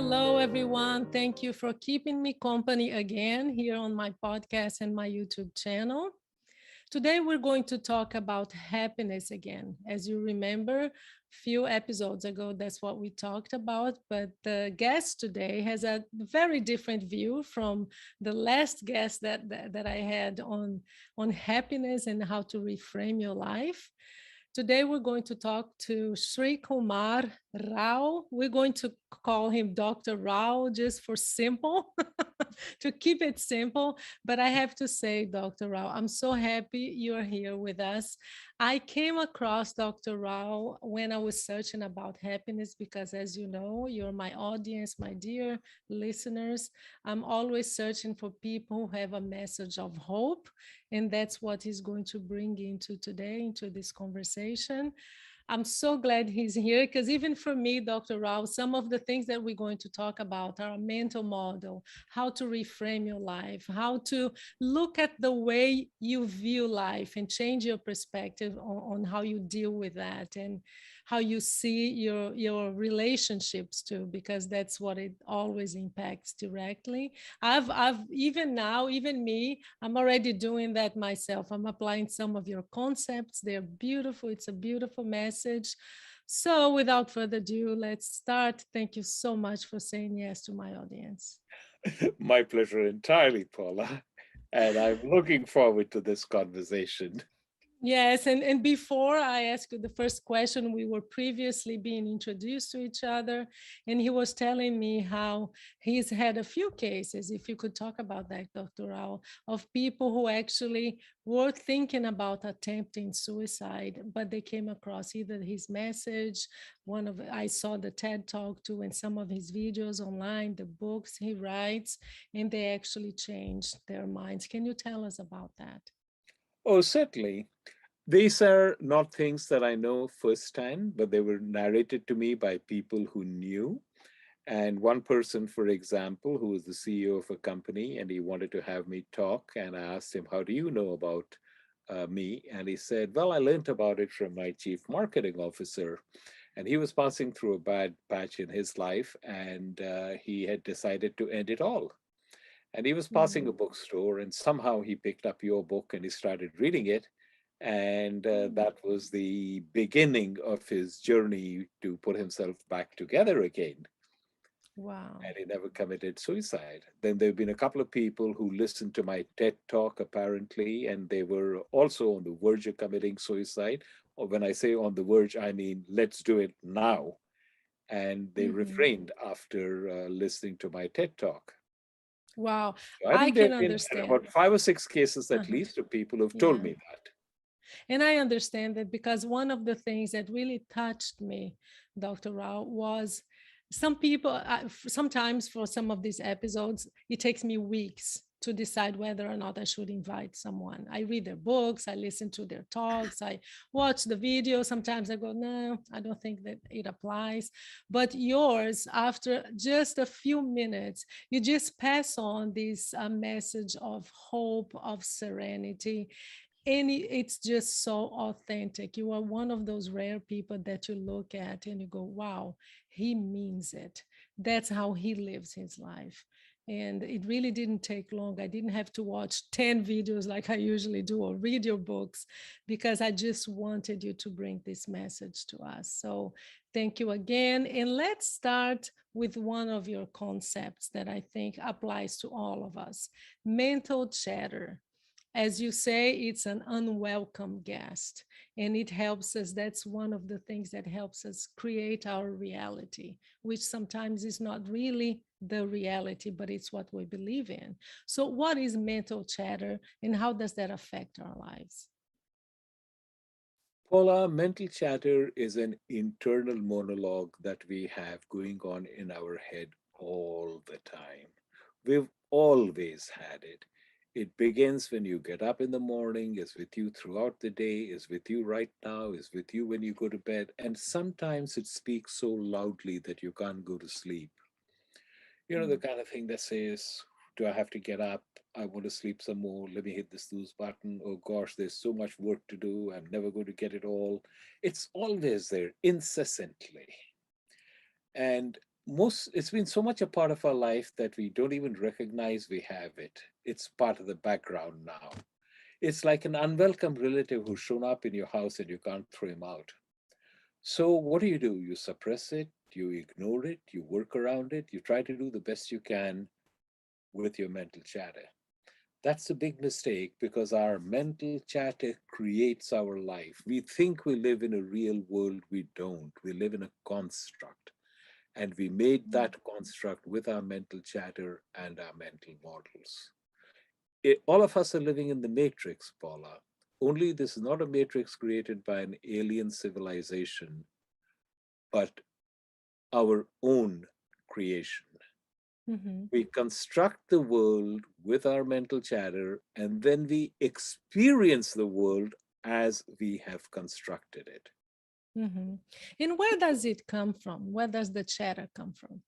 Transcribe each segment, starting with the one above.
Hello, everyone. Thank you for keeping me company again here on my podcast and my YouTube channel. Today, we're going to talk about happiness again. As you remember, few episodes ago, that's what we talked about. But the guest today has a very different view from the last guest that I had on happiness and how to reframe your life. Today, we're going to talk to Srikumar Rao. We're going to call him Dr. Rao just for simple, to keep it simple. But I have to say, Dr. Rao, I'm so happy you're here with us. I came across Dr. Rao when I was searching about happiness because, as you know, you're my audience, my dear listeners. I'm always searching for people who have a message of hope, and that's what he's going to bring into today, into this conversation. I'm so glad he's here because even for me, Dr. Rao, some of the things that we're going to talk about are a mental model, how to reframe your life, how to look at the way you view life and change your perspective on how you deal with that and how you see your relationships too, because that's what it always impacts directly. I've even now, even me, I'm already doing that myself. I'm applying some of your concepts. They're beautiful. It's a beautiful message. So without further ado, let's start. Thank you so much for saying yes to my audience. My pleasure entirely, Paula. And I'm looking forward to this conversation. Yes, and before I ask you the first question, we were previously being introduced to each other, and he was telling me how he's had a few cases, if you could talk about that, Dr. Rao, of people who actually were thinking about attempting suicide, but they came across either his message, I saw the TED Talk too, and some of his videos online, the books he writes, and they actually changed their minds. Can you tell us about that? Oh, certainly. These are not things that I know firsthand, but they were narrated to me by people who knew. And one person, for example, who was the CEO of a company, and he wanted to have me talk. And I asked him, "How do you know about me?" And he said, "Well, I learned about it from my chief marketing officer." And he was passing through a bad patch in his life, and he had decided to end it all. And he was passing a Mm. bookstore, and somehow he picked up your book and he started reading it. And Mm. that was the beginning of his journey to put himself back together again. Wow. And he never committed suicide. Then there have been a couple of people who listened to my TED talk, apparently, and they were also on the verge of committing suicide. Or when I say on the verge, I mean, let's do it now. And they Mhm. refrained after listening to my TED talk. Wow. So I I think there can have been understand. about 5 or 6 cases at Uh-huh. least of people who've told Yeah. me that. And I understand that because one of the things that really touched me, Dr. Rao, was some people, sometimes for some of these episodes, it takes me weeks to decide whether or not I should invite someone. I read their books, I listen to their talks, I watch the video. Sometimes I go, no, I don't think that it applies. But yours, after just a few minutes, you just pass on this message of hope, of serenity, and it's just so authentic. You are one of those rare people that you look at and you go, wow, he means it. That's how he lives his life. And it really didn't take long. I didn't have to watch 10 videos like I usually do or read your books because I just wanted you to bring this message to us. So thank you again. And let's start with one of your concepts that I think applies to all of us: mental chatter. As you say, it's an unwelcome guest, and it helps us. That's one of the things that helps us create our reality, which sometimes is not really the reality, but it's what we believe in. So what is mental chatter, and how does that affect our lives? Paula, mental chatter is an internal monologue that we have going on in our head all the time. We've always had it. It begins when you get up in the morning, is with you throughout the day, is with you right now, is with you when you go to bed, and sometimes it speaks so loudly that you can't go to sleep. You know, the Mm. kind of thing that says, do I have to get up? I want to sleep some more. Let me hit the snooze button. Oh gosh, there's so much work to do. I'm never going to get it all. It's always there, incessantly. And it's been so much a part of our life that we don't even recognize we have it. It's part of the background now. It's like an unwelcome relative who's shown up in your house and you can't throw him out. So what do? You suppress it, you ignore it, you work around it, you try to do the best you can with your mental chatter. That's a big mistake because our mental chatter creates our life. We think we live in a real world. We don't. We live in a construct. And we made Mm. that construct with our mental chatter and our mental models. All of us are living in the matrix, Paula. Only this is not a matrix created by an alien civilization, but our own creation. Mm-hmm. We construct the world with our mental chatter, and then we experience the world as we have constructed it. Mm-hmm. And where does it come from? Where does the chatter come from?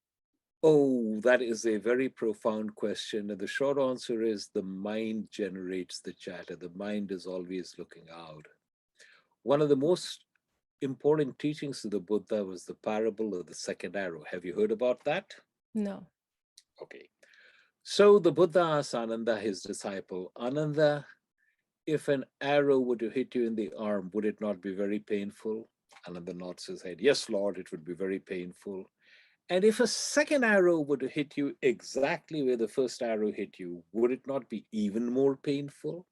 Oh, that is a very profound question. And the short answer is the mind generates the chatter. The mind is always looking out. One of the most important teachings of the Buddha was the parable of the second arrow. Have you heard about that? No. Okay. So the Buddha asked Ananda, his disciple, Ananda, if an arrow were to hit you in the arm, would it not be very painful? Ananda nods his head. Yes, Lord, it would be very painful. And if a second arrow were to hit you exactly where the first arrow hit you, would it not be even more painful?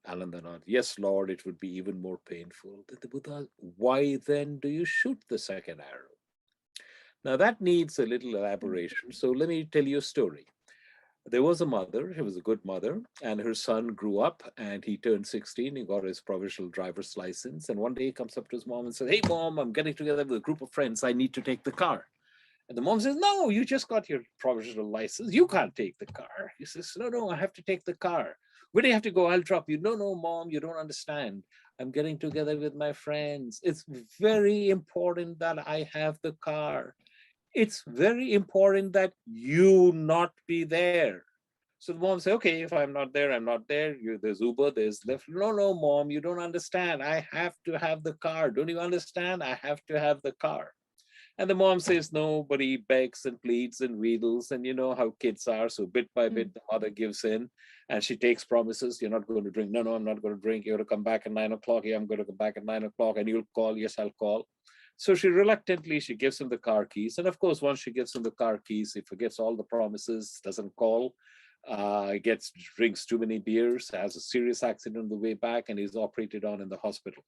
Ananda nodded. Yes, Lord, it would be even more painful. Then the Buddha asked, why then do you shoot the second arrow? Now that needs a little elaboration. So let me tell you a story. There was a mother, she was a good mother, and her son grew up and he turned 16. He got his provisional driver's license. And one day he comes up to his mom and says, hey, mom, I'm getting together with a group of friends. I need to take the car. And the mom says, no, you just got your provisional license. You can't take the car. He says, no, no, I have to take the car. Where do you have to go? I'll drop you. No, no, mom, you don't understand. I'm getting together with my friends. It's very important that I have the car. It's very important that you not be there. So the mom said, okay, if I'm not there, I'm not there. There's Uber, there's Lyft. No, no, mom, you don't understand. I have to have the car. Don't you understand? I have to have the car. And the mom says no, but he begs and pleads and wheedles. And you know how kids are. So bit by Mm. bit, the mother gives in and she takes promises. You're not going to drink. No, no, I'm not going to drink. You're going to come back at 9 o'clock. Yeah, I'm going to come back at 9 o'clock. And you'll call. Yes, I'll call. So she reluctantly, she gives him the car keys. And of course, once she gives him the car keys, he forgets all the promises, doesn't call, drinks too many beers, has a serious accident on the way back, and is operated on in the hospital.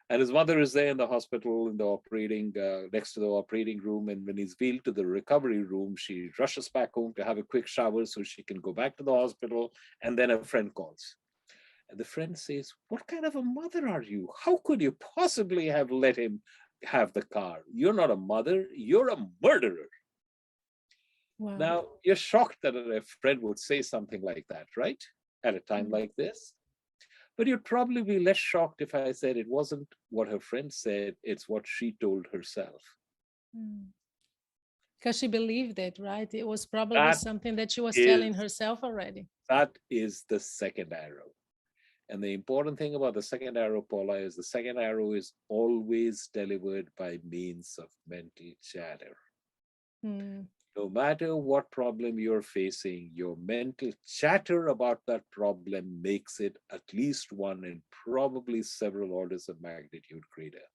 And his mother is there in the hospital, in the operating, next to the operating room. And when he's wheeled to the recovery room, she rushes back home to have a quick shower so she can go back to the hospital. And then a friend calls. And the friend says, what kind of a mother are you? How could you possibly have let him have the car? You're not a mother, you're a murderer. Wow. Now, you're shocked that a friend would say something like that, right? At a time Mm. like this. But you'd probably be less shocked if I said it wasn't what her friend said, it's what she told herself. Mm. Because she believed it, right? It was probably That something that she was telling is herself already. that is the second arrow. And the important thing about the second arrow, Paula, is the second arrow is always delivered by means of mental chatter. Mm. No matter what problem you're facing, your mental chatter about that problem makes it at least one and probably several orders of magnitude greater.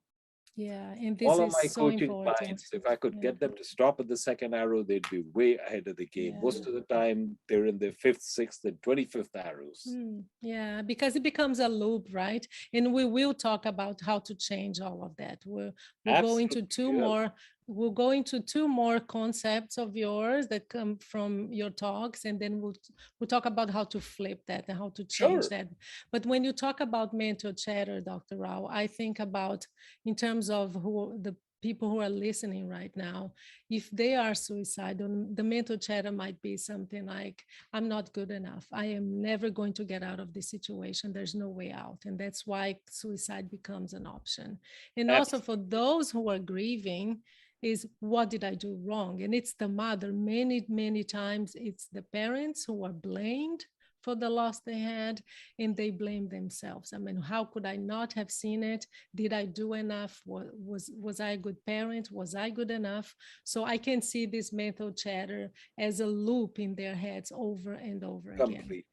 Yeah, and this All of is my so coaching important. clients, if I could Yeah, get them to stop at the second arrow, they'd be way ahead of the game. yeah. Most of the time, they're in their fifth, sixth, and 25th arrows. Mm, yeah, because it becomes a loop, right? And we will talk about how to change all of that. We'll go into Absolutely. two more. We'll go into two more concepts of yours that come from your talks, and then we'll talk about how to flip that and how to change Sure. that. But when you talk about mental chatter, Dr. Rao, I think about in terms of who the people who are listening right now, if they are suicidal, the mental chatter might be something like, I'm not good enough. I am never going to get out of this situation. There's no way out. And that's why suicide becomes an option. And also Absolutely. for those who are grieving, is what did I do wrong? And it's the mother. Many, many times it's the parents who are blamed for the loss they had, and they blame themselves. I mean, how could I not have seen it? Did I do enough? Was I a good parent? Was I good enough? So I can see this mental chatter as a loop in their heads over and over again. Completely.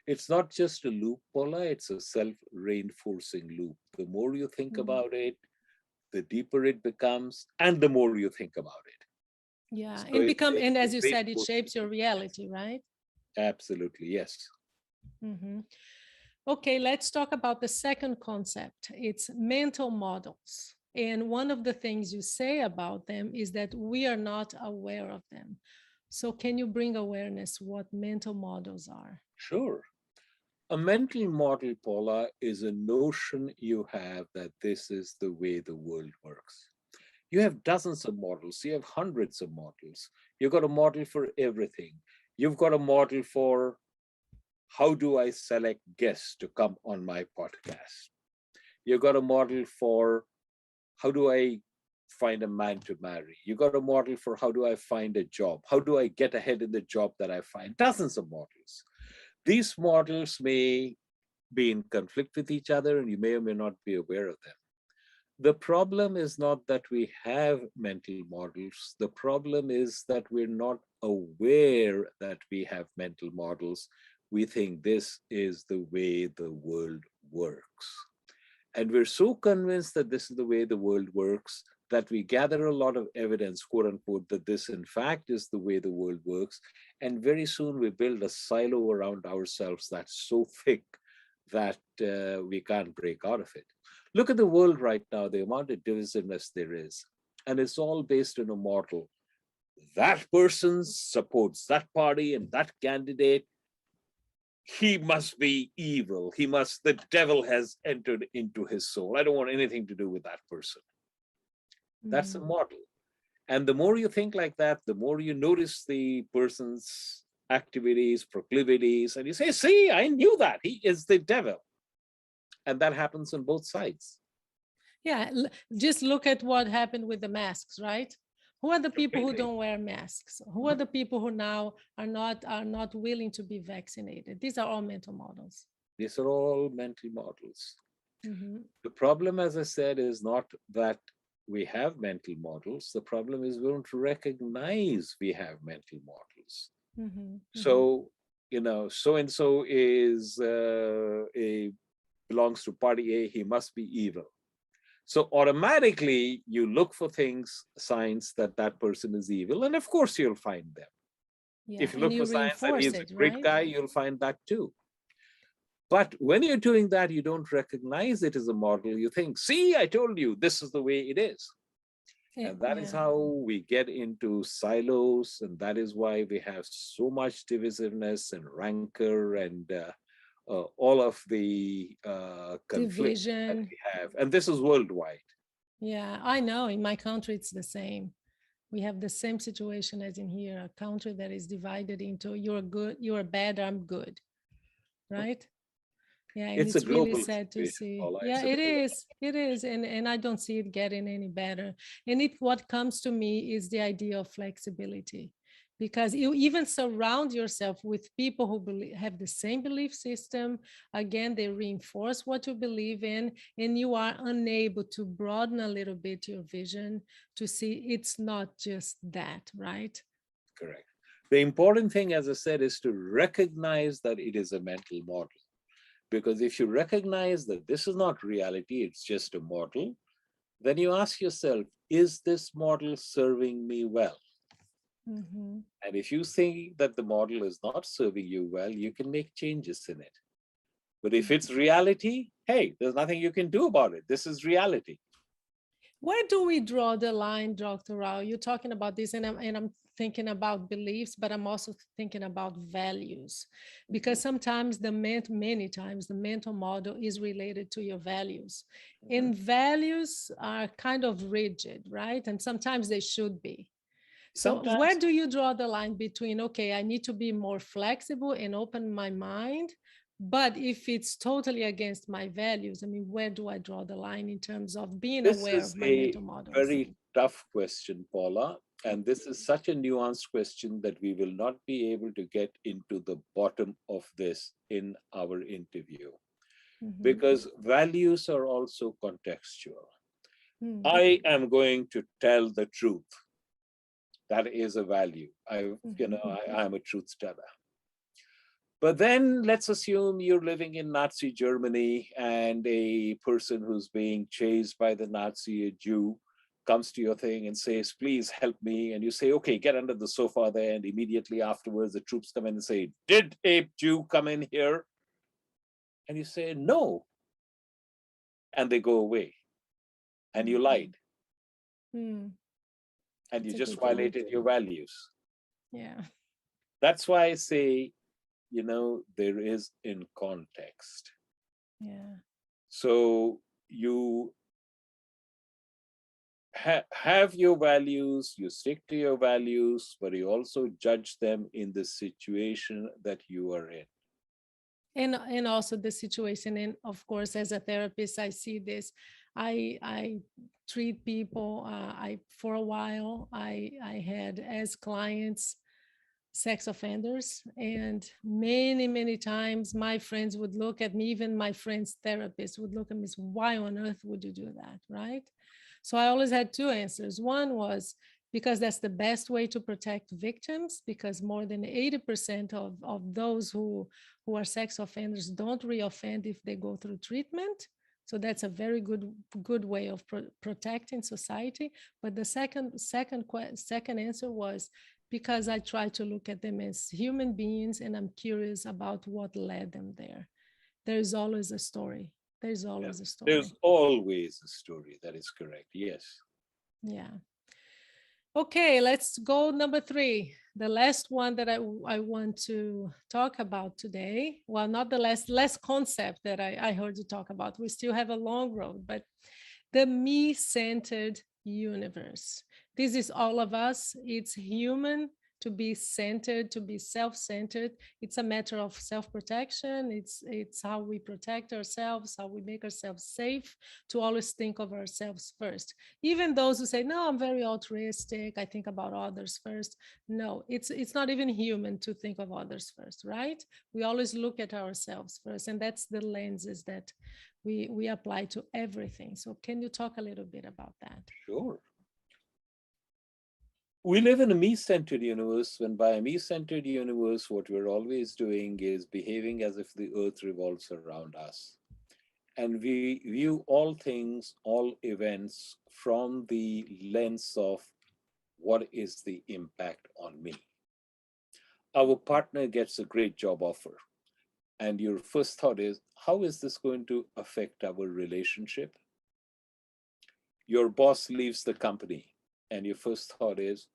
It's not just a loop, Paula, it's a self-reinforcing loop. The more you think Mm. about it, the deeper it becomes, and the more you think about it. Yeah, So and it's become, it's and a as you said, it reinforcing shapes your loop. Yes, reality, right? absolutely, yes. Mhm. Okay, let's talk about the second concept. It's mental models. And one of the things you say about them is that we are not aware of them. So, can you bring awareness what mental models are? Sure. A mental model, Paula, is a notion you have that this is the way the world works. You have dozens of models, you have hundreds of models. You've got a model for everything. You've got a model for how do I select guests to come on my podcast. You've got a model for how do I find a man to marry. You got a model for how do I find a job. How do I get ahead in the job that I find. Dozens of models. These models may be in conflict with each other, and you may or may not be aware of them. The problem is not that we have mental models. The problem is that we're not aware that we have mental models. We think this is the way the world works. And we're so convinced that this is the way the world works that we gather a lot of evidence, quote unquote, that this in fact is the way the world works. And very soon we build a silo around ourselves that's so thick that we can't break out of it. Look at the world right now, the amount of divisiveness there is. And it's all based on a model. That person supports that party and that candidate. He must be evil. The devil has entered into his soul. I don't want anything to do with that person. That's a Mhm. model. And the more you think like that, the more you notice the person's activities, proclivities, and you say, see, I knew that. He is the devil. And that happens on both sides. Yeah, just look at what happened with the masks, right? Who are the people who Completely. don't wear masks? Who are Mhm. the people who now are not willing to be vaccinated? These are all mental models. These are all mental models. Mhm. The problem, as I said, is not that we have mental models. The problem is we don't recognize we have mental models. Mhm. Mhm. So, so and so is a belongs to party A, he must be evil. So automatically you look for things, signs that that person is evil, and of course you'll find them. Yeah, If you and look for you signs that reinforce he's a it, great right? guy, you'll find that too. But when you're doing that, you don't recognize it as a model. You think, see, I told you, this is the way it is. And that is Yeah. how we get into silos. And that is why we have so much divisiveness and rancor and all of the conflict that Division. we have. And this is worldwide. Yeah, I know. In my country, it's the same. We have the same situation as in here, a country that is divided into you're good, you're bad, I'm good, right? Yeah, and It's a it's really global sad to situation, see. Paula. Yeah, It's a it global. is. It is. And I don't see it getting any better. And it what comes to me is the idea of flexibility. Because you even surround yourself with people who have the same belief system. Again, they reinforce what you believe in, and you are unable to broaden a little bit your vision to see it's not just that, right? Correct. The important thing, as I said, is to recognize that it is a mental model. Because if you recognize that this is not reality, it's just a model, then you ask yourself, is this model serving me well? Mm-hmm. And if you think that the model is not serving you well, you can make changes in it. But if it's reality, hey, there's nothing you can do about it. This is reality. Where do we draw the line, Dr. Rao? You're talking about this, and I'm thinking about beliefs, but I'm also thinking about values, Mhm, because sometimes many times the mental model is related to your values, mhm. and values are kind of rigid, right? And sometimes they should be. So where Sometimes do you draw the line between, okay, I need to be more flexible and open my mind, but if it's totally against my values, I mean, where do I draw the line in terms of being this aware is of my a mental models? very tough question, Paula. And this is such a nuanced question that we will not be able to get into the bottom of this in our interview, Mm-hmm. because values are also contextual. Mm-hmm. I am going to tell the truth. That is a value. Mm-hmm. I'm a truth teller. But then let's assume you're living in Nazi Germany and a person who's being chased by the Nazi, a Jew, comes to your thing and says, please help me. And you say, okay, get under the sofa there. And immediately afterwards, the troops come in and say, did a Jew come in here? And you say, no. And they go away. And you Mm-hmm. lied. Mm. And you That's a just good one. violated your values. Yeah. That's why I say, there is in context. Yeah. So you have your values, you stick to your values, but you also judge them in the situation that you are in. And also the situation, and of course as a therapist I see this. I treat people. I For a while I had as clients sex offenders, and many times my friends would look at me, even my friends therapists would look at me and say, why on earth would you do that, right? So I always had two answers. One was because that's the best way to protect victims, because more than 80% of those who are sex offenders don't reoffend if they go through treatment. So that's a very good way of protecting society. But the second answer was because I try to look at them as human beings, and I'm curious about what led them there. There's always a story. There's Yeah. always a There's story. always a story. That is correct. Yes. Yeah. Okay, let's go number three. The last one that I want to talk about today. Well, not the last concept that I heard you talk about. We still have a long road, but the me-centered universe. This is all of us. It's human to be centered, to be self-centered. It's a matter of self-protection. It's how we protect ourselves, how we make ourselves safe, to always think of ourselves first. Even those who say, no, I'm very altruistic, I think about others first. No, it's not even human to think of others first, right? We always look at ourselves first, and that's the lenses that we apply to everything. So can you talk a little bit about that? Sure. We live in a me-centered universe, when by a me-centered universe, what we're always doing is behaving as if the earth revolves around us. And we view all things, all events from the lens of what is the impact on me. Our partner gets a great job offer, and your first thought is, how is this going to affect our relationship? Your boss leaves the company, and your first thought is,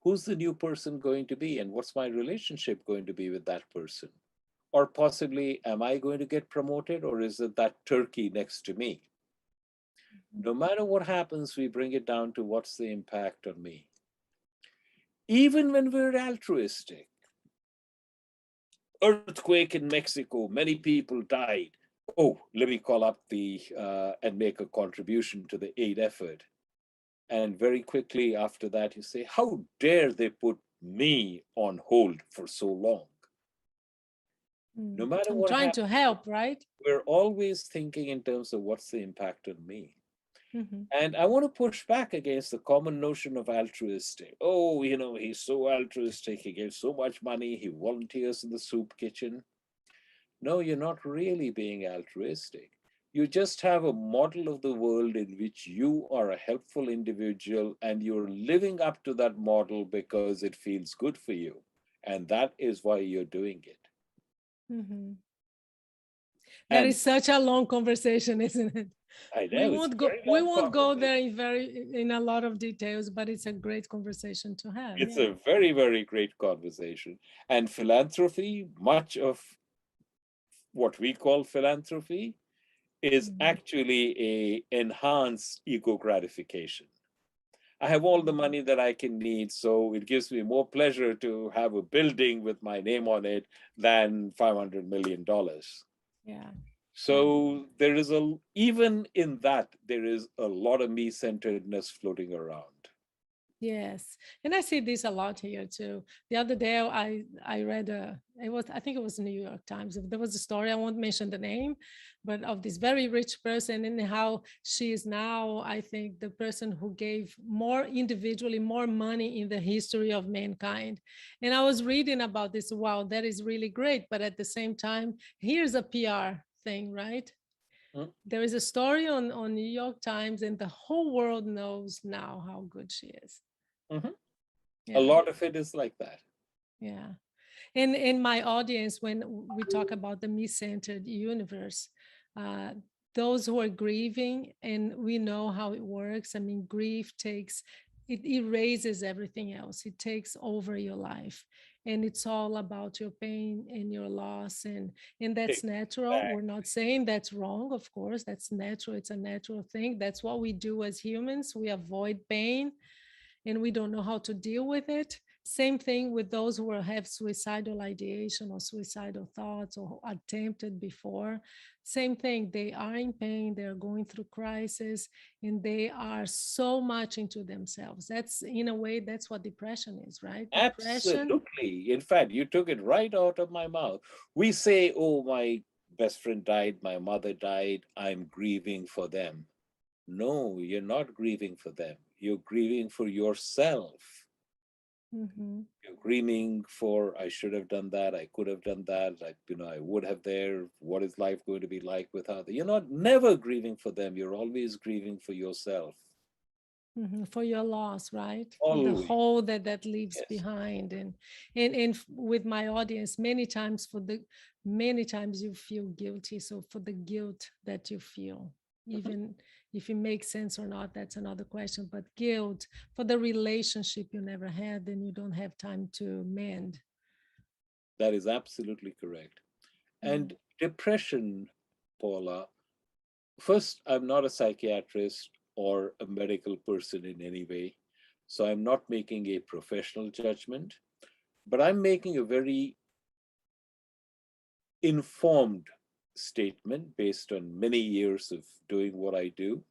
who's the new person going to be, and what's my relationship going to be with that person? Or possibly, am I going to get promoted, or is it that turkey next to me? Mhm. No matter what happens, we bring it down to what's the impact on me. Even when we're altruistic, earthquake in Mexico, many people died. Oh, let me call up and make a contribution to the aid effort. And very quickly after that, you say, how dare they put me on hold for so long? No matter I'm what trying happens, to help, right? we're always thinking in terms of what's the impact on me. Mhm. And I want to push back against the common notion of altruistic. Oh, he's so altruistic. He gives so much money. He volunteers in the soup kitchen. No, you're not really being altruistic. You just have a model of the world in which you are a helpful individual, and you're living up to that model because it feels good for you. And that is why you're doing it. Mhm. That And is such a long conversation, isn't it? I We know it's a won't go very we long won't go conversation. there in a lot of details, but it's a great conversation to have. It's Yeah. a very, very great conversation. And philanthropy, much of what we call philanthropy, is Mhm. actually a enhanced ego gratification. I have all the money that I can need, so it gives me more pleasure to have a building with my name on it than $500 million. Yeah. Yeah. So even in that, there is a lot of me centeredness floating around. Yes, and I see this a lot here too. The other day, I read it was, I think it was New York Times. There was a story, I won't mention the name, but of this very rich person and how she is now, I think, the person who gave more individually more money in the history of mankind. And I was reading about this. Wow, that is really great. But at the same time, here's a PR thing, right? Mm. There is a story on New York Times, and the whole world knows now how good she is. Mhm. A Yeah, lot of it is like that. yeah. And in my audience, when we talk about the me-centered universe, uh, those who are grieving, and we know how it works. I mean, grief takes, it erases everything else. It takes over your life, and it's all about your pain and your loss, and that's natural. We're not saying that's wrong, of course. That's natural. It's a natural thing. That's what we do as humans. We avoid pain and we don't know how to deal with it. Same thing with those who have suicidal ideation or suicidal thoughts or attempted before. Same thing, they are in pain, they're going through crisis, and they are so much into themselves. That's, in a way, that's what depression is, right? Depression. Absolutely. In fact, you took it right out of my mouth. We say, oh, my best friend died, my mother died, I'm grieving for them. No, you're not grieving for them. You're grieving for yourself. Mhm. You're grieving for, I should have done that, I could have done that, I would have there. What is life going to be like without them? You're not never grieving for them. You're always grieving for yourself. For your loss, right? For the Always. hole that leaves Yes. behind. And with my audience, many times, many times you feel guilty. So for the guilt that you feel, Mhm. even if it makes sense or not, that's another question. But guilt for the relationship you never had, then you don't have time to mend. That is absolutely correct. Yeah. And depression, Paula, first, I'm not a psychiatrist or a medical person in any way. So I'm not making a professional judgment, but I'm making a very informed statement based on many years of doing what I do.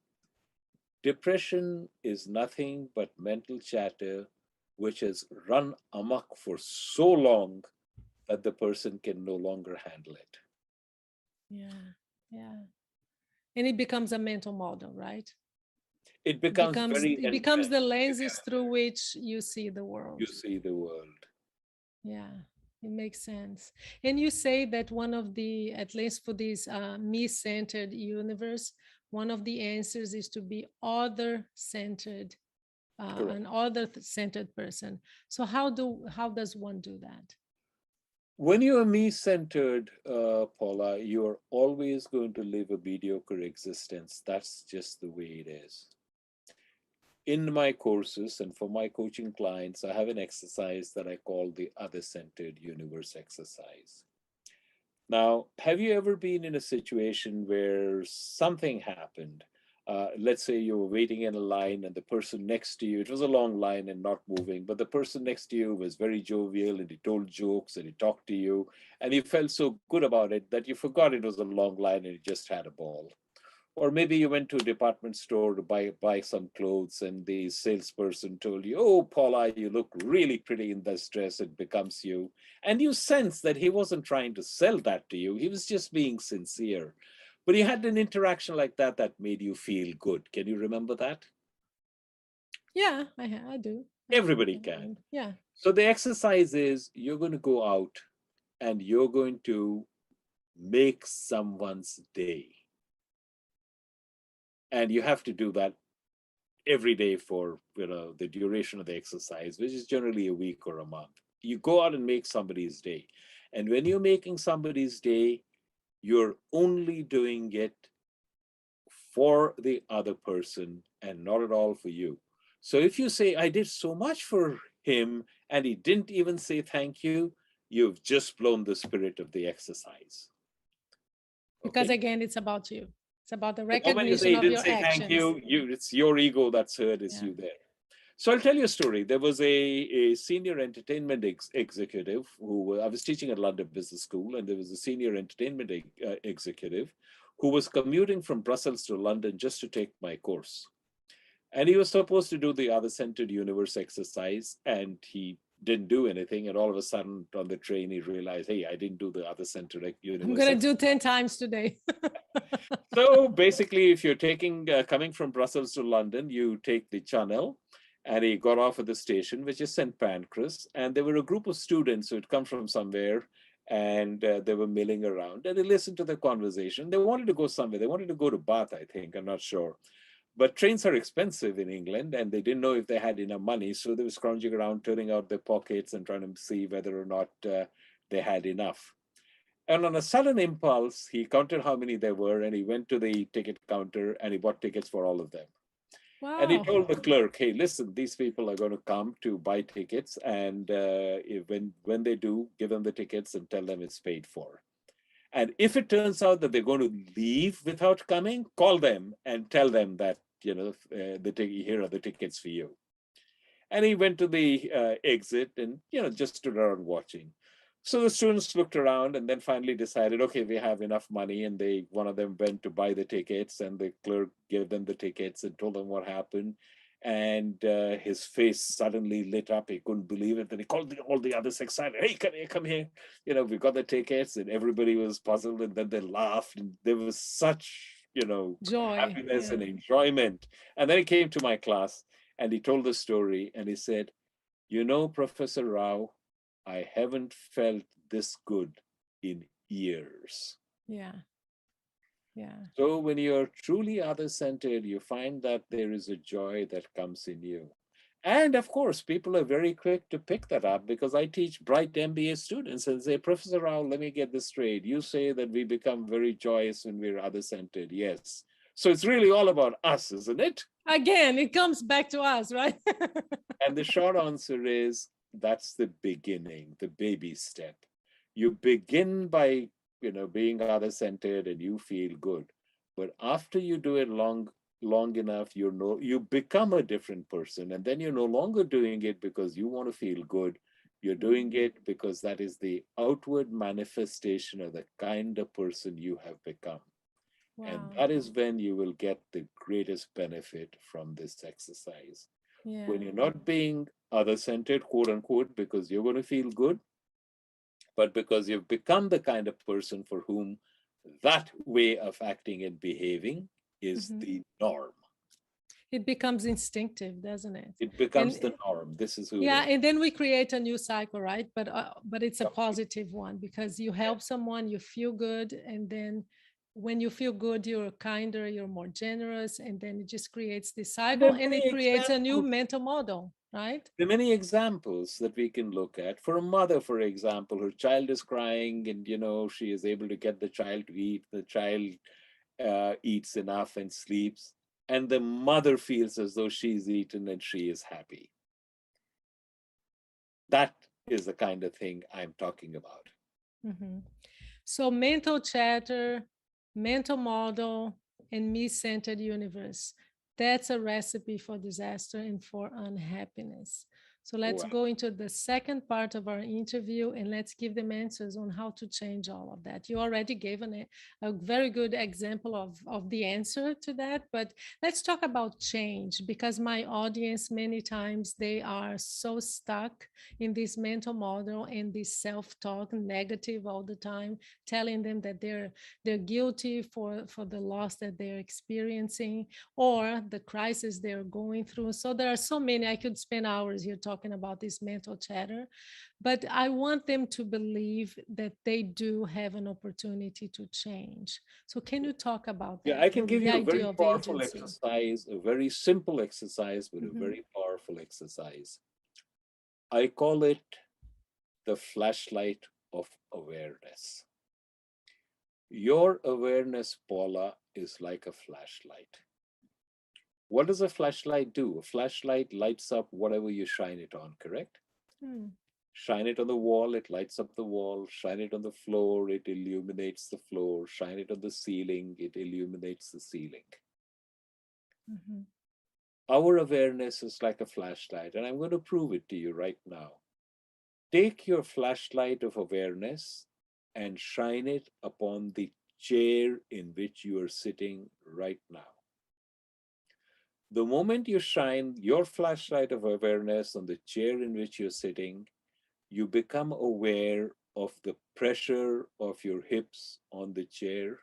Depression is nothing but mental chatter which has run amok for so long that the person can no longer handle it. Yeah. Yeah. And it becomes a mental model, right? It It becomes becomes very it becomes the entrenched lenses together. through which you see the You world. see the world. Yeah, it makes sense. And you say that one of the, at least for this me-centered universe, one of the answers is to be other-centered, Correct. an other-centered person. So how does one do that? When you are me centered, Paula, you are always going to live a mediocre existence. That's just the way it is. In my courses and for my coaching clients, I have an exercise that I call the other centered universe exercise. Now, have you ever been in a situation where something happened? Let's say you were waiting in a line and the person next to you, it was a long line and not moving, but the person next to you was very jovial and he told jokes and he talked to you and you felt so good about it that you forgot it was a long line and you just had a ball. Or maybe you went to a department store to buy some clothes, and the salesperson told you, "Oh, Paula, you look really pretty in this dress. It becomes you." And you sense that he wasn't trying to sell that to you. He was just being sincere. But you had an interaction like that that made you feel good. Can you remember that? Yeah, I do. Everybody I can. remember. Yeah. So the exercise is you're going to go out and you're going to make someone's day. And you have to do that every day for the duration of the exercise, which is generally a week or a month. You go out and make somebody's day, and when you're making somebody's day, you're only doing it for the other person and not at all for you. So if you say, I did so much for him and he didn't even say thank you, you've just blown the spirit of the exercise. Because Okay. again, it's about you. It's about the The moment you say recognition he of didn't your say thank actions. you, it's your ego that's hurt, it's Yeah. you there. So I'll tell you a story. There was a senior entertainment executive who I was teaching at London Business School, and there was a senior entertainment executive who was commuting from Brussels to London just to take my course. And he was supposed to do the other-centered universe exercise, and he didn't do anything. And all of a sudden, on the train, he realized, hey, I didn't do the other-centered I'm universe going to exercise. do 10 times today. So basically, if you're coming from Brussels to London, you take the Channel, and he got off at the station, which is St. Pancras. And there were a group of students who had come from somewhere, and they were milling around. And they listened to the conversation. They wanted to go somewhere. They wanted to go to Bath, I think. I'm not sure. But trains are expensive in England, and they didn't know if they had enough money. So they were scrounging around, turning out their pockets and trying to see whether or not they had enough. And on a sudden impulse, he counted how many there were, and he went to the ticket counter and he bought tickets for all of them. And he Wow. told the clerk, "Hey, listen, these people are going to come to buy tickets, and when they do, give them the tickets and tell them it's paid for. And if it turns out that they're going to leave without coming, call them and tell them that here are the tickets for you." And he went to the exit and just stood around watching. So the students looked around and then finally decided, okay, we have enough money. And one of them went to buy the tickets, and the clerk gave them the tickets and told them what happened. And his face suddenly lit up. He couldn't believe it. Then he called all the others excited. Hey, come here, come here. We got the tickets, and everybody was puzzled. And then they laughed, and there was such, Joy. happiness Yeah. and enjoyment. And then he came to my class and he told the story, and he said, Professor Rao, I haven't felt this good in years. Yeah. Yeah. So when you're truly other-centered, you find that there is a joy that comes in you. And of course, people are very quick to pick that up, because I teach bright MBA students and say, Professor Rao, let me get this straight. You say that we become very joyous when we're other-centered. Yes. So it's really all about us, isn't it? Again, it comes back to us, right? And the short answer is, that's the beginning, the baby step. You begin by, being other-centered and you feel good. But after you do it long enough, you become a different person. And then you're no longer doing it because you want to feel good. You're doing it because that is the outward manifestation of the kind of person you have become. And Wow. that is when you will get the greatest benefit from this exercise. When Yeah. you're not being other-centered, quote unquote, because you're going to feel good, but because you've become the kind of person for whom that way of acting and behaving is Mhm. the norm. It becomes instinctive, doesn't it? It becomes And the norm. This is who it yeah, is. and then we create a new cycle, right? But it's a positive one, because you help someone, you feel good, and then when you feel good, you're kinder, you're more generous, and then it just creates this And there cycle, are and many it creates a new examples. mental model, right? There are many examples that we can look at. For a mother, for example, her child is crying, and she is able to get the child to eat. The child eats enough and sleeps, and the mother feels as though she's eaten and she is happy. That is the kind of thing I'm talking about. Mhm. So mental chatter, mental model, and me-centered universe. That's a recipe for disaster and for unhappiness. So let's Wow. go into the second part of our interview, and let's give them answers on how to change all of that. You already gave a very good example of the answer to that, but let's talk about change, because my audience, many times, they are so stuck in this mental model and this self-talk, negative all the time, telling them that they're guilty for the loss that they're experiencing, or the crisis they're going through. So there are so many. I could spend hours here talking about this mental chatter, but I want them to believe that they do have an opportunity to change. So can you talk about Yeah, that, I can give the you a idea very of powerful agency? exercise, a very simple exercise, but a Mhm. very powerful exercise. I call it the flashlight of awareness. Your awareness, Paula, is like a flashlight. What does a flashlight do? A flashlight lights up whatever you shine it on, correct? Hmm. Shine it on the wall, it lights up the wall. Shine it on the floor, it illuminates the floor. Shine it on the ceiling, it illuminates the ceiling. Mhm. Our awareness is like a flashlight, and I'm going to prove it to you right now. Take your flashlight of awareness and shine it upon the chair in which you are sitting right now. The moment you shine your flashlight of awareness on the chair in which you're sitting, you become aware of the pressure of your hips on the chair.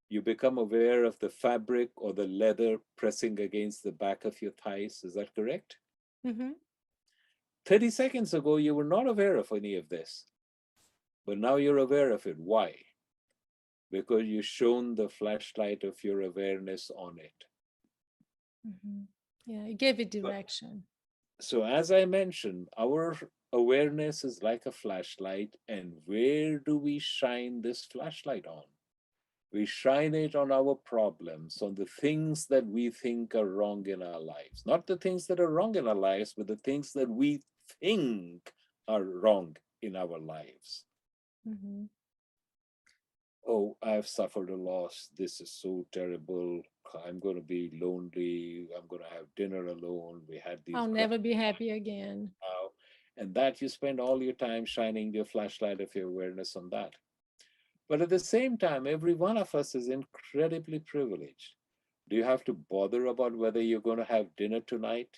You become aware of the fabric or the leather pressing against the back of your thighs. Is that correct? Mm-hmm. 30 seconds ago, you were not aware of any of this, but now you're aware of it. Why? Because you shone the flashlight of your awareness on it. Mm-hmm. Yeah, it gave it So, direction. so as I mentioned, our awareness is like a flashlight. And where do we shine this flashlight on? We shine it on our problems, on the things that we think are wrong in our lives. Not the things that are wrong in our lives, but the things that we think are wrong in our lives. Mm-hmm. Oh, I've suffered a loss. This is so terrible. I'm going to be lonely. I'm going to have dinner alone. We had these I'll grand never be happy again. now. And that you spend all your time shining your flashlight of your awareness on that. But at the same time, every one of us is incredibly privileged. Do you have to bother about whether you're going to have dinner tonight?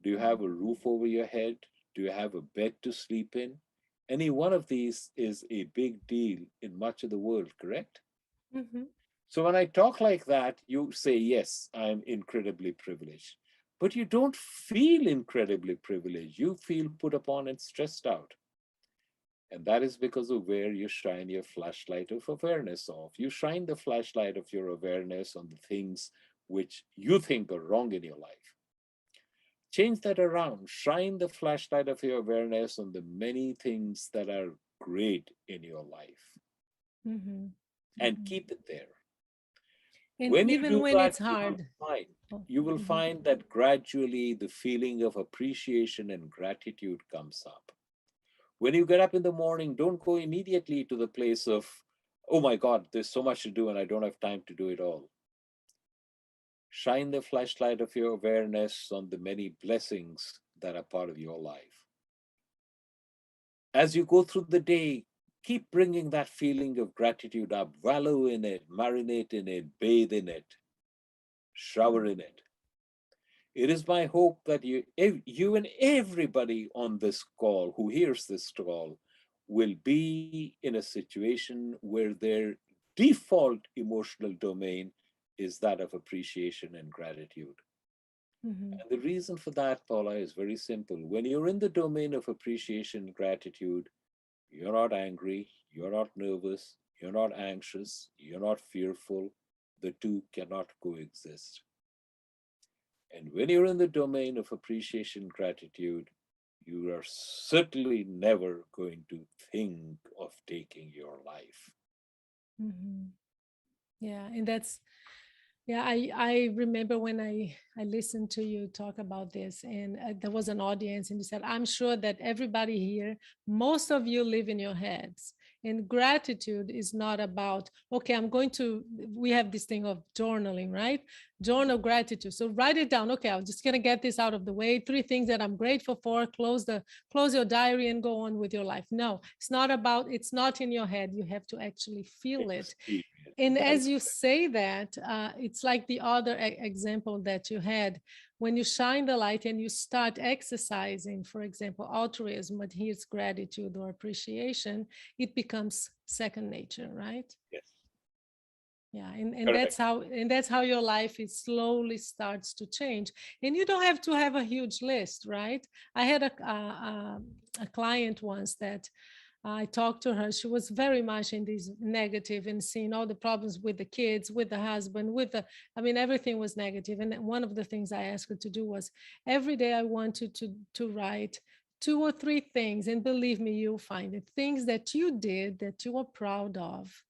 Do you have a roof over your head? Do you have a bed to sleep in? Any one of these is a big deal in much of the world, correct? Mm-hmm. So when I talk like that, you say, yes, I'm incredibly privileged. But you don't feel incredibly privileged. You feel put upon and stressed out. And that is because of where you shine your flashlight of awareness of. You shine the flashlight of your awareness on the things which you think are wrong in your life. Change that around. Shine the flashlight of your awareness on the many things that are great in your life Mm-hmm. and Mm-hmm. keep it there. And When you even do when that, it's hard. Oh, you will mhm. find that gradually the feeling of appreciation and gratitude comes up. When you get up in the morning, don't go immediately to the place of, oh my God, there's so much to do and I don't have time to do it all. Shine the flashlight of your awareness on the many blessings that are part of your life. As you go through the day, keep bringing that feeling of gratitude up, wallow in it, marinate in it, bathe in it, shower in it. It is my hope that you and everybody on this call who hears this call will be in a situation where their default emotional domain is that of appreciation and gratitude. Mhm. And the reason for that, Paula, is very simple. When you're in the domain of appreciation and gratitude, you're not angry, you're not nervous, you're not anxious, you're not fearful. The two cannot coexist. And when you're in the domain of appreciation, gratitude, you are certainly never going to think of taking your life. Mhm. Yeah, and that's yeah. I remember when I listened to you talk about this, and there was an audience, and you said, "I'm sure that everybody here, most of you live in your heads." And gratitude is not about, okay, I'm going to. We have this thing of journaling, right? Journal gratitude. So write it down. Okay, I'm just gonna get this out of the way. 3 things that I'm grateful for. Close your diary and go on with your life. No, it's not about. It's not in your head. You have to actually feel it. Experience. And That as is you correct. say that, it's like the other example that you had. When you shine the light and you start exercising, for example, altruism, but here's gratitude or appreciation, it becomes second nature, right? Yes, Yeah, and correct. that's how your life is slowly starts to change. And you don't have to have a huge list, right? I had a client once that I talked to her. She was very much in this negative and seeing all the problems with the kids, with the husband, I mean, everything was negative. And one of the things I asked her to do was every day I wanted to write 2 or 3 things. And believe me, you'll find it. Things that you did that you are proud of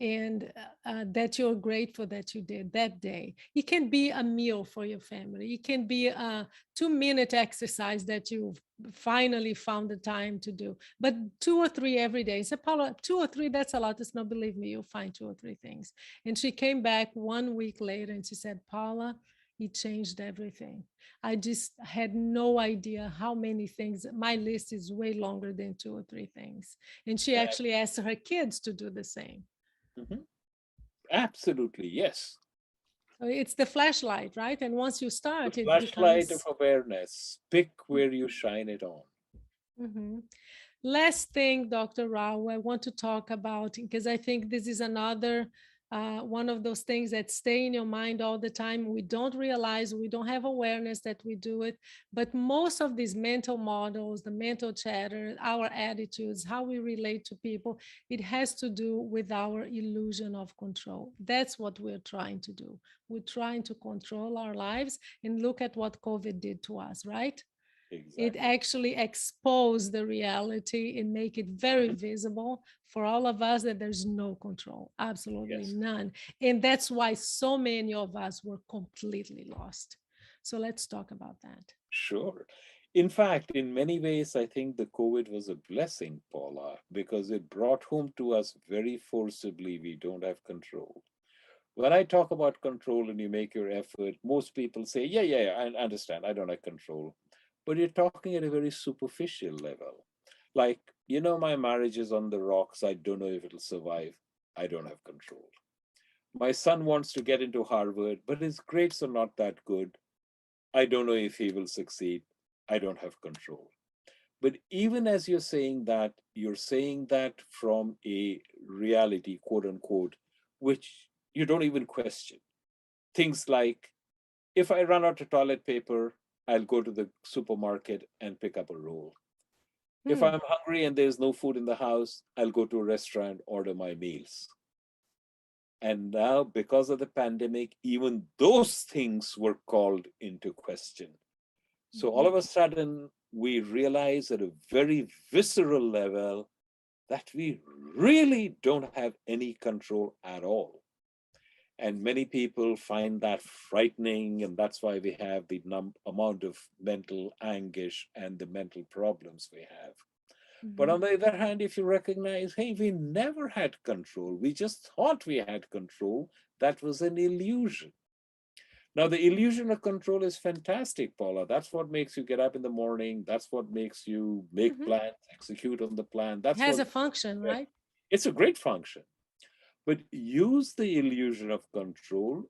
and that you're grateful that you did that day. It can be a meal for your family. It can be a 2-minute exercise that you finally found the time to do. But 2 or 3 every day. So Paula, 2 or 3, that's a lot. It's not, believe me, you'll find 2 or 3 things. And she came back 1 week later and she said, Paula, it changed everything. I just had no idea how many things. My list is way longer than 2 or 3 things. And she That, actually asked her kids to do the same. mhm. Absolutely, yes. It's the flashlight, right? And once you The start, it flashlight of becomes. awareness. Pick where you shine it on. Mhm. Last thing, Dr. Rao, I want to talk about, because I think this is another one of those things that stay in your mind all the time. We don't realize, we don't have awareness that we do it, but most of these mental models, the mental chatter, our attitudes, how we relate to people, it has to do with our illusion of control. That's what we're trying to do. We're trying to control our lives, and look at what COVID did to us, right? It Exactly. actually exposed the reality and make it very Mhm. visible for all of us that there's no control, absolutely Yes, none. And that's why so many of us were completely lost. So let's talk about that. sure. In fact, in many ways, I think the COVID was a blessing, Paula, because it brought home to us very forcibly we don't have control. When I talk about control and you make your effort, most people say, yeah, I understand, I don't have control. But you're talking at a very superficial level. Like, my marriage is on the rocks. I don't know if it'll survive. I don't have control. My son wants to get into Harvard, but his grades are not that good. I don't know if he will succeed. I don't have control. But even as you're saying that from a reality, quote unquote, which you don't even question. Things like, if I run out of toilet paper, I'll go to the supermarket and pick up a roll. If Hmm. I'm hungry and there's no food in the house, I'll go to a restaurant, order my meals. And now, because of the pandemic, even those things were called into question. So all Mhm. of a sudden, we realize at a very visceral level that we really don't have any control at all. And many people find that frightening, and that's why we have the amount of mental anguish and the mental problems we have. But Mhm. on the other hand, if you recognize, hey, we never had control, we just thought we had control, that was an illusion. Now, the illusion of control is fantastic, Paula. That's what makes you get up in the morning. That's what makes you make Mhm. plans, execute on the plan. That's Has what a function, right? it's a great function. But use the illusion of control,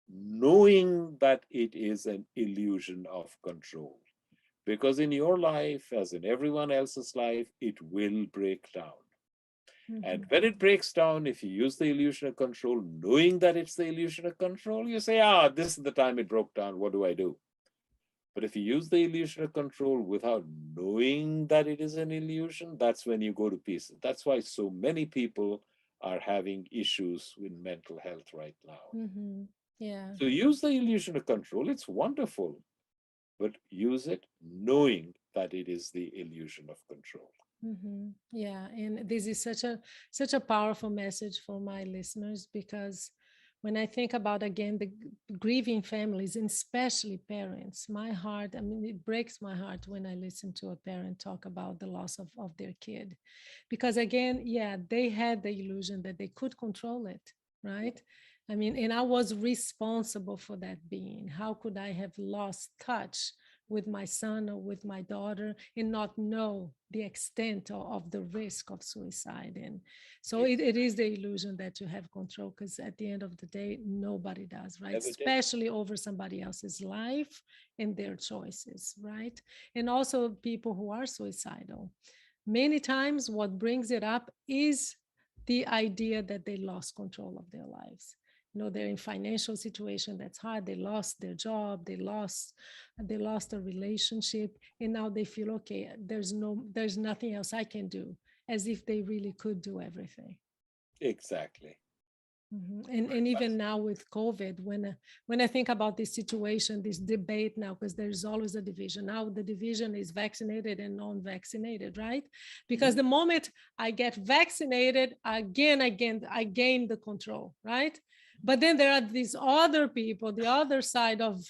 knowing that it is an illusion of control. Because in your life, as in everyone else's life, it will break down. And Mhm. when it breaks down, if you use the illusion of control, knowing that it's the illusion of control, you say, this is the time it broke down. What do I do? But if you use the illusion of control without knowing that it is an illusion, that's when you go to pieces. That's why so many people are having issues with mental health right now. Mhm. Yeah. So use the illusion of control. It's wonderful, but use it knowing that it is the illusion of control. Yeah, and this is such a powerful message for my listeners, because when I think about, again, the grieving families, and especially parents, my heart, I mean, it breaks my heart when I listen to a parent talk about the loss of their kid, because again, yeah, they had the illusion that they could control it, right? I mean, and I was responsible for that being. How could I have lost touch with my son or with my daughter and not know the extent of the risk of suicide? And so it is the illusion that you have control, because at the end of the day, nobody does, right? Never did. Especially over somebody else's life and their choices, right? And also people who are suicidal, many times what brings it up is the idea that they lost control of their lives. They're in financial situation that's hard, they lost their job, they lost a relationship, and now they feel, okay, there's nothing else I can do, as if they really could do everything. Exactly. And even now with COVID, when I think about this situation, this debate now, because there's always a division. Now the division is vaccinated and non-vaccinated, right? Because Mhm. the moment I get vaccinated, again, I gain the control, right? But then there are these other people, the other side of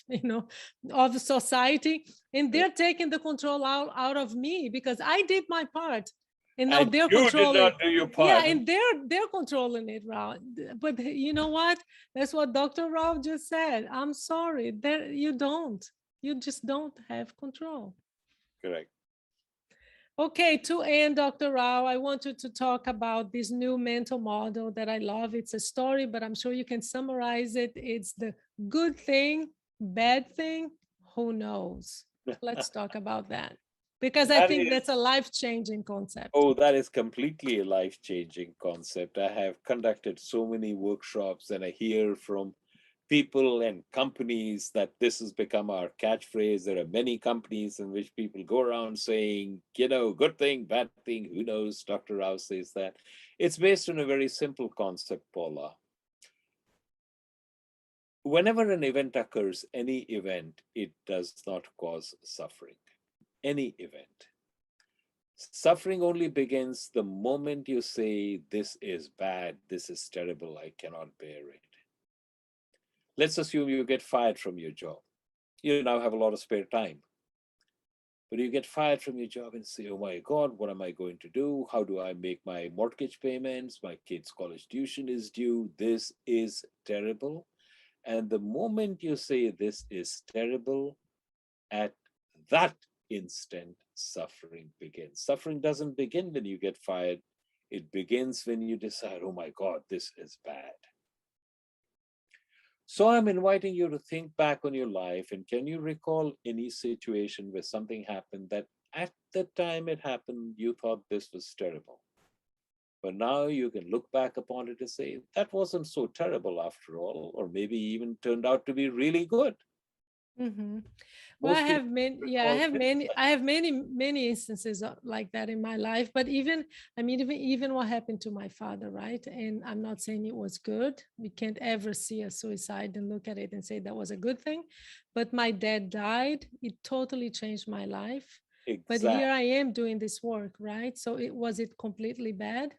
society, and they're taking the control out of me because I did my part, and now And they're you did controlling. not do your Yeah, part. and they're controlling it, Rao. But you know what? That's what Dr. Rao just said. I'm sorry. There you don't. You just don't have control. Correct. Okay, to end, Dr. Rao, I want you to talk about this new mental model that I love. It's a story, but I'm sure you can summarize it. It's the Good thing, bad thing, who knows? Let's talk about that because I That think is, that's a life-changing concept. oh, that is completely a life-changing concept. I have conducted so many workshops and I hear from people and companies that this has become our catchphrase. There are many companies in which people go around saying, good thing, bad thing, who knows? Dr. Rao says that. It's based on a very simple concept, Paula. Whenever an event occurs, any event, it does not cause suffering. Any event. Suffering only begins the moment you say, this is bad, this is terrible, I cannot bear it. Let's assume you get fired from your job. You now have a lot of spare time. But you get fired from your job and say, oh my God, what am I going to do? How do I make my mortgage payments? My kid's college tuition is due. This is terrible. And the moment you say this is terrible, at that instant, suffering begins. Suffering doesn't begin when you get fired. It begins when you decide, oh my God, this is bad. So I'm inviting you to think back on your life and can you recall any situation where something happened that at the time it happened, you thought this was terrible. But now you can look back upon it and say, that wasn't so terrible after all, or maybe even turned out to be really good. Mm-hmm. Well, I Most have people many, yeah, recall this I time. have many instances like that in my life. But even, I mean, even what happened to my father, right? And I'm not saying it was good. We can't ever see a suicide and look at it and say that was a good thing. But my dad died. It totally changed my life. But here I Exactly. am doing this work, right? So it completely bad?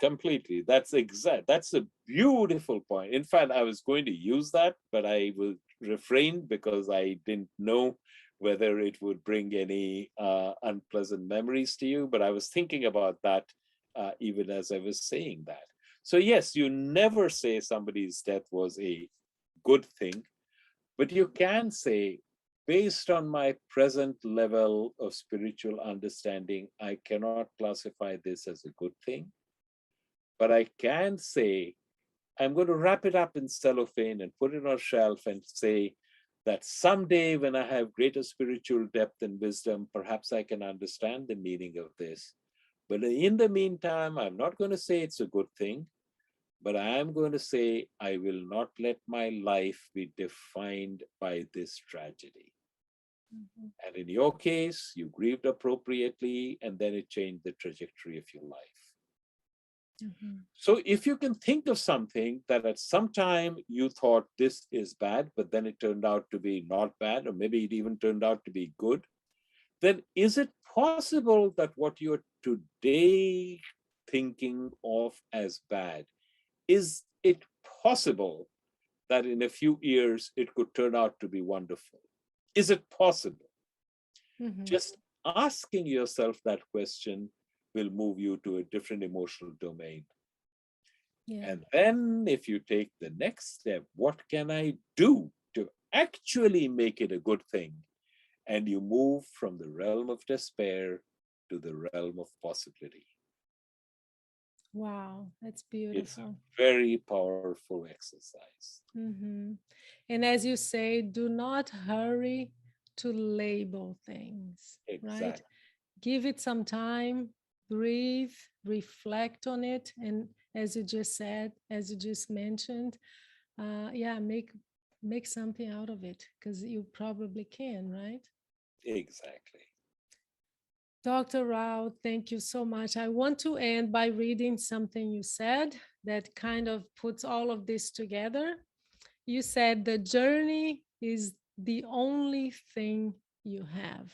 Completely. That's exact. That's a beautiful point. In fact, I was going to use that, but I will refrain because I didn't know whether it would bring any unpleasant memories to you. But I was thinking about that even as I was saying that. So yes, you never say somebody's death was a good thing, but you can say, based on my present level of spiritual understanding, I cannot classify this as a good thing. But I can say, I'm going to wrap it up in cellophane and put it on a shelf and say that someday when I have greater spiritual depth and wisdom, perhaps I can understand the meaning of this. But in the meantime, I'm not going to say it's a good thing, but I am going to say I will not let my life be defined by this tragedy. Mhm. And in your case, you grieved appropriately, and then it changed the trajectory of your life. Mhm. So if you can think of something that at some time you thought this is bad, but then it turned out to be not bad, or maybe it even turned out to be good, then is it possible that what you're today thinking of as bad, is it possible that in a few years it could turn out to be wonderful? Is it possible? Mhm. Just asking yourself that question will move you to a different emotional domain. Yeah. And then, if you take the next step, what can I do to actually make it a good thing? And you move from the realm of despair to the realm of possibility. Wow, that's It's a beautiful. very powerful exercise. Hmm. And as you say, do not hurry to label things, right? Exactly. Give it some time, breathe, reflect on it. And as you just said, as you just mentioned, yeah, make something out of it because you probably can, right? Exactly. Dr. Rao, thank you so much. I want to end by reading something you said that kind of puts all of this together. You said the journey is the only thing you have.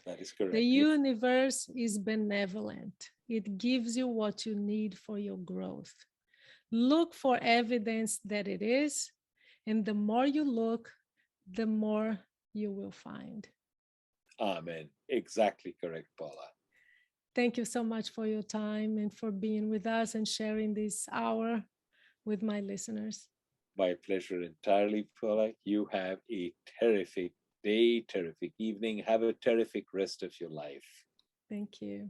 That is The correct. Yeah. universe is benevolent. It gives you what you need for your growth. Look for evidence that it is, and the more you look, the more you will find. Amen. Exactly correct, Paula. Thank you so much for your time and for being with us and sharing this hour with my listeners. My pleasure entirely, Paula. You have a terrific day, terrific evening. Have a terrific rest of your life. Thank you.